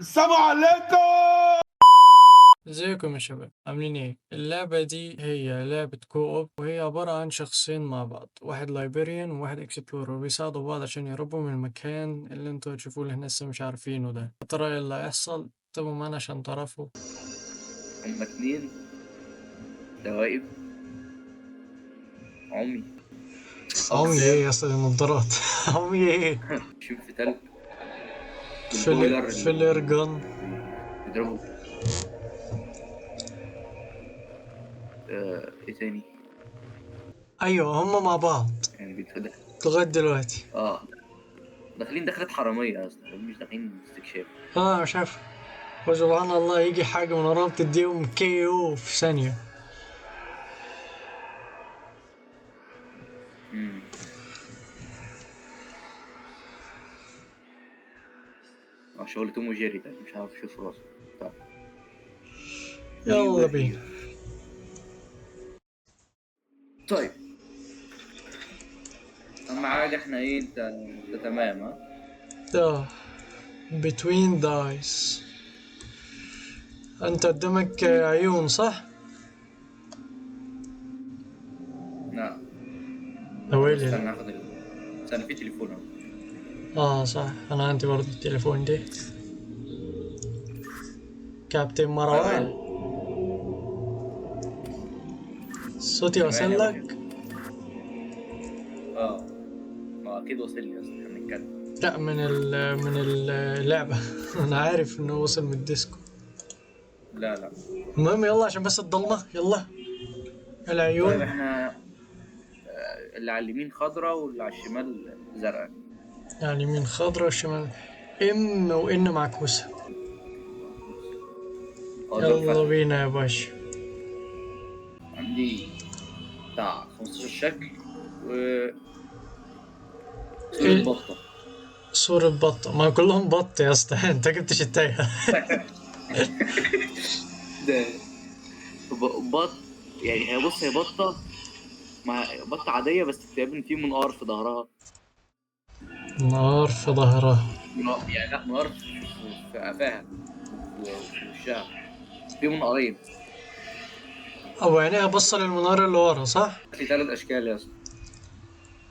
السلام عليكم. ازيكم يا شباب، عاملين ايه؟ اللعبة دي هي لعبة كوب، وهي عبارة عن شخصين مع بعض، واحد لايبريان وواحد اكسبلورر، بيساعدوا بعض عشان يهربوا من المكان اللي انتوا هتشوفوه اللي احنا لسه مش عارفينه ده. يا ترى ايه اللي هيحصل؟ تابعوا معانا عشان تعرفوا. هما اتنين توائم عمي عمي أقزام ايه يا اسطى؟ دي نضارات. عمي ايه؟ ماشيين في تلج بالبويلر فيلر اللي جن. بيضربوا. ايه تاني؟ ايوه، هما مع بعض يعني بيتفتح. لغاية دلوقتي. داخلين دخلة حرامية أصلا، هم مش داخلين استكشاف. مش عارف. وسبحان الله يجي حاجة من وراهم تديهم KO في ثانية. مم. شغل توم وجيري ده مش عارف اشوف راسه. طيب يلا بينا. طيب أهم حاجة احنا ايه، انت تمام ها؟ ده between dice. انت قدامك عيون صح؟ لا طب ويلي. استنى هاخد استنى في تليفون اهو. صح، انا عندي برضه التليفون دي. كابتن تمام مروان، صوتي سامعني واصل يا لك؟ باشا. ما اكيد وصل لي اصلا احنا بنتكلم. لا، من اللعبة. انا عارف انه وصل من الديسكو. لا المهم يلا عشان بس الضلمة، يلا. طيب العيون. احنا اللي على اليمين خضرة واللي على الشمال زرقاء. يعني يمين خضرا والشمال ام وان معكوسة. دول يلا فتح. بينا يا باشا. عندي بتاع 15 شكل و صورة ايه؟ بطة. صورة بطة؟ ما كلهم بط يا اسطى. انت جبتش التايهة. ده بط، يعني هي بص هي بطة، مع بطة عادية بس تقريبا في منقار في ظهرها. نار في ظهرها. يعني لا منقار في قفاها وفي وشها في منقارين. او عينيها بصة للمنار اللي ورا صح؟ في 3 أشكال يا اسطى.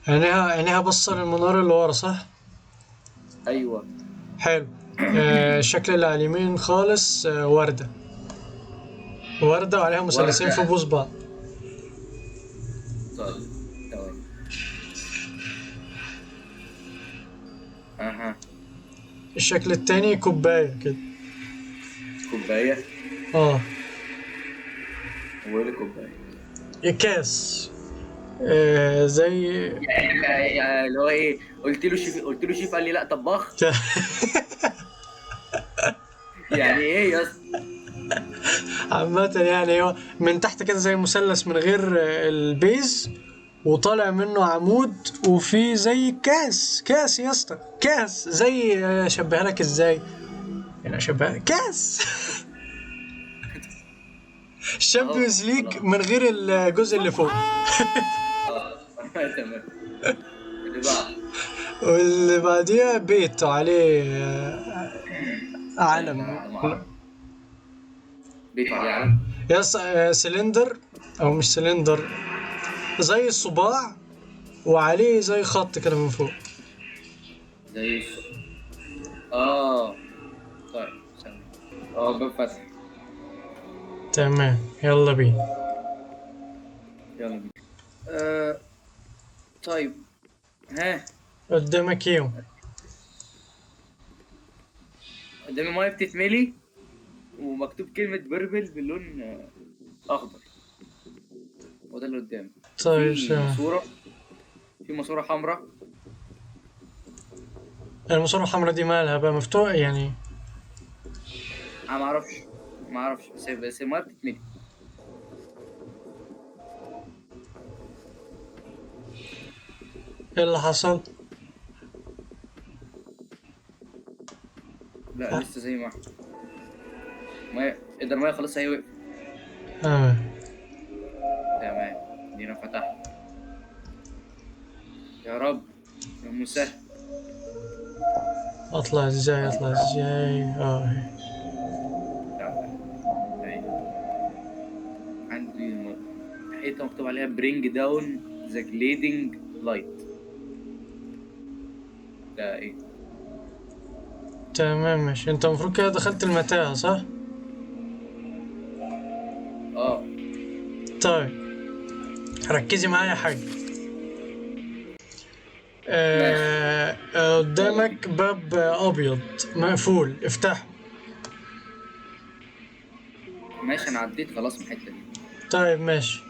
عينيها بصة للمنار اللي ورا صح؟ أيوه. حلو. الشكل اللي على اليمين خالص وردة. وردة وعليها مثلثين في وردة. بوز بعض. طيب ثواني. أها. الشكل التاني كوباية كده. كوباية. اه. هو إيه كوباية؟ كاس. زي. يعني اللي هو ايه، قلت له شيف قال لي لا طباخ. يعني ايه يا اسطى؟ عامة يعني هو من تحت كده زي مثلث من غير البيز، وطالع منه عمود، وفي زي كاس يا اسطى، كاس زي اشبهها لك ازاي؟ يعني اشبهها كاس. اهو الشامبيونز ليج خلاص. من غير الجزء اللي فوق. تمام. اللي بعد. واللي بعديها بيت عليه ثانية علم. واحدة ما اعرف. بيته عليه علم. يس. سلندر، او مش سلندر، زي الصباع، وعليه زي خط كده من فوق. زي اه طيب ثانية. باب فتح. تمام يلا بينا. يلا بينا. طيب ها. قدامك يوم. قدامي ميه بتتملي ومكتوب كلمة بربل باللون أخضر. وده اللي قدامي. طيب في ماسورة حمراء. الماسورة الحمراء دي مالها بقى مفتوح يعني؟ أنا ما أعرفش بس الميه بتتملي. ايه اللي حصل؟ لا لسه زي ما احنا. ميه ايه ده، الميه خلاص هي وقفت. آه. تمام. دينا فتحنا. يا رب يا مسهل. اطلع ازاي اطلع ازاي؟ هي. أيوة. عندي حيطة مكتوب عليها برينج داون ذا جليدنج لايت. ده ايه؟ تمام ماشي، انت المفروض كده دخلت المتاهة صح؟ اه طيب ركزي معايا يا حاج. ماشي. قدامك باب ابيض مقفول، افتحه. ماشي انا عديت خلاص من الحتة دي. طيب ماشي،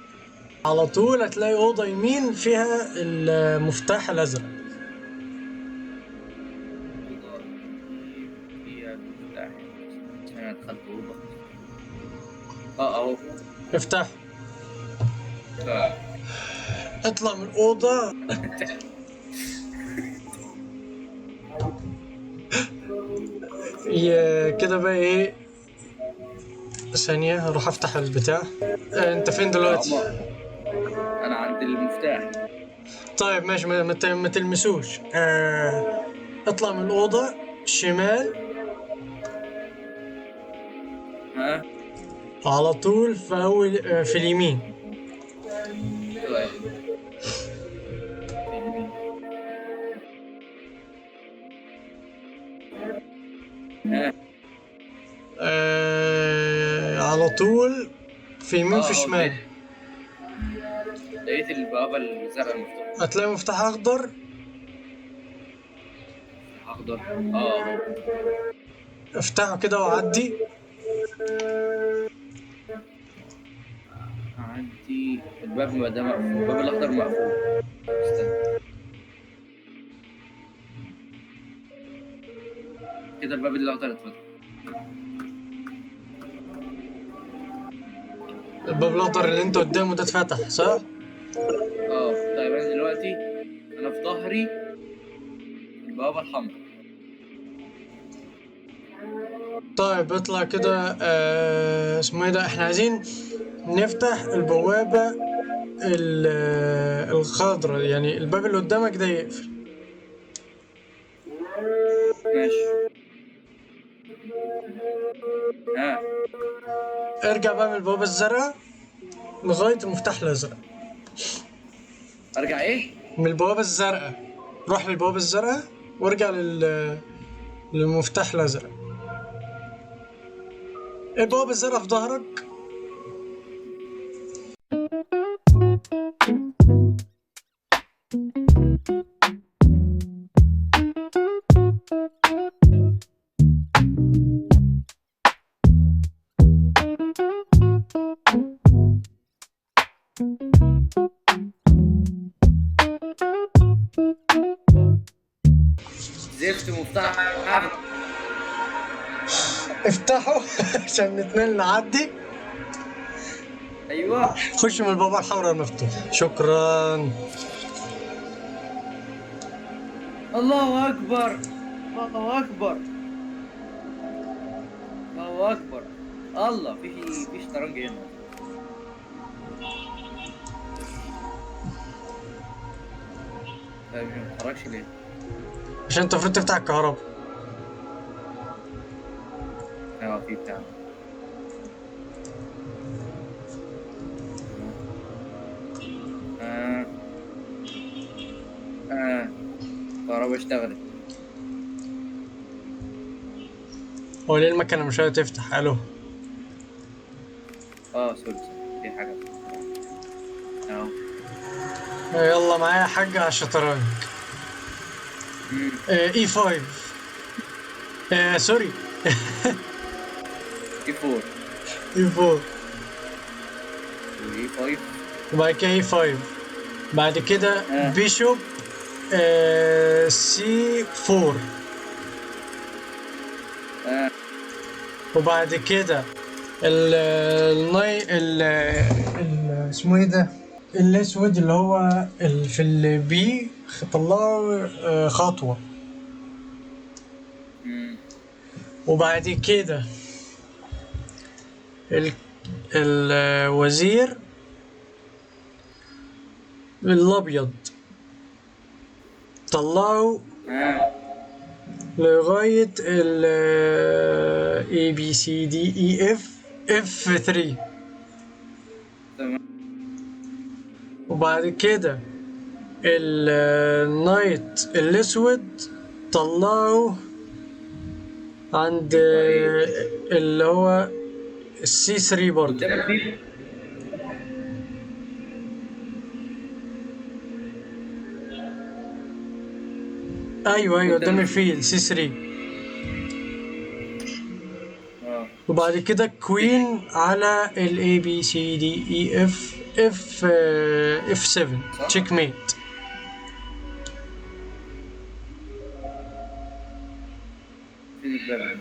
على طول هتلاقي أوضة يمين فيها المفتاح الأزرق. أوضة فيها مفتاح. انا دخلت أوضة. اه اهو. افتحه. آه. اطلع من الأوضة. كده بقى ايه، ثانية اروح افتح البتاع. انت فين يا دلوقتي؟ عمر انا عند المفتاح. طيب ماشي، ما تلمسوش. اطلع من الأوضة شمال ها. على طول، في أول في اليمين. طيب في اليمين. ها. على طول في يمين في اه اهو شمال. لقيت البوابة الزرقاء المفتوحة. هتلاقي مفتاح أخضر. اخضر اه اهو. افتحه كده وعدي. عندي الباب ده مقفول، الباب الاخضر مقفول. استنى كده الباب الاخضر اتفتح. الباب الأخضر اللي انت قدامه ده اتفتح صح؟ اه طيب انا دلوقتي انا في ظهري البوابة الحمراء. طيب اطلع كده. اسمه ايه ده، احنا عايزين نفتح البوابة الخضراء، يعني الباب اللي قدامك ده يقفل. ماشي. ها. ارجع بقى من البوابة الزرقاء لغاية المفتاح الأزرق. ارجع ايه؟ من البوابة الزرقاء، روح للبوابة الزرقاء وارجع للمفتاح الأزرق. البوابة الزرقاء في ظهرك. زفت مفتاح اخضر. افتحه عشان نتنقل نعدي. ايوه. خش من البوابة الحمراء المفتوح. شكرا. الله اكبر. الله اكبر. الله اكبر. الله في شطرنج هنا. طيب ما اتحركش ليه؟ عشان انت المفروض تفتح الكهرباء. اه في بتاع. اه اه الكهرباء اشتغلت. هو ليه المكنة مش قادرة تفتح؟ الو. اه سوري في حاجة اهو. يلا معايا يا حاج على الشطرنج. اي 5. سوري. اي 4 اي 4. واي 5. وبعد كده اي 5. بعد كده بيشوب سي 4. وبعد كده الناي اسمه ايه ده، الاسود اللي هو في البي، طلعوا خطوة. وبعد كده الوزير الابيض طلعوا لغاية ال A B C D E F F3. تمام. وبعد كده النايت الأسود طلعه عند اللي هو السي 3 برضه. قدام البيت. ايوه قدام الفيل سي 3. وبعد كده كوين على ال A B C D E F 7 تشيك ميت. فين الباب؟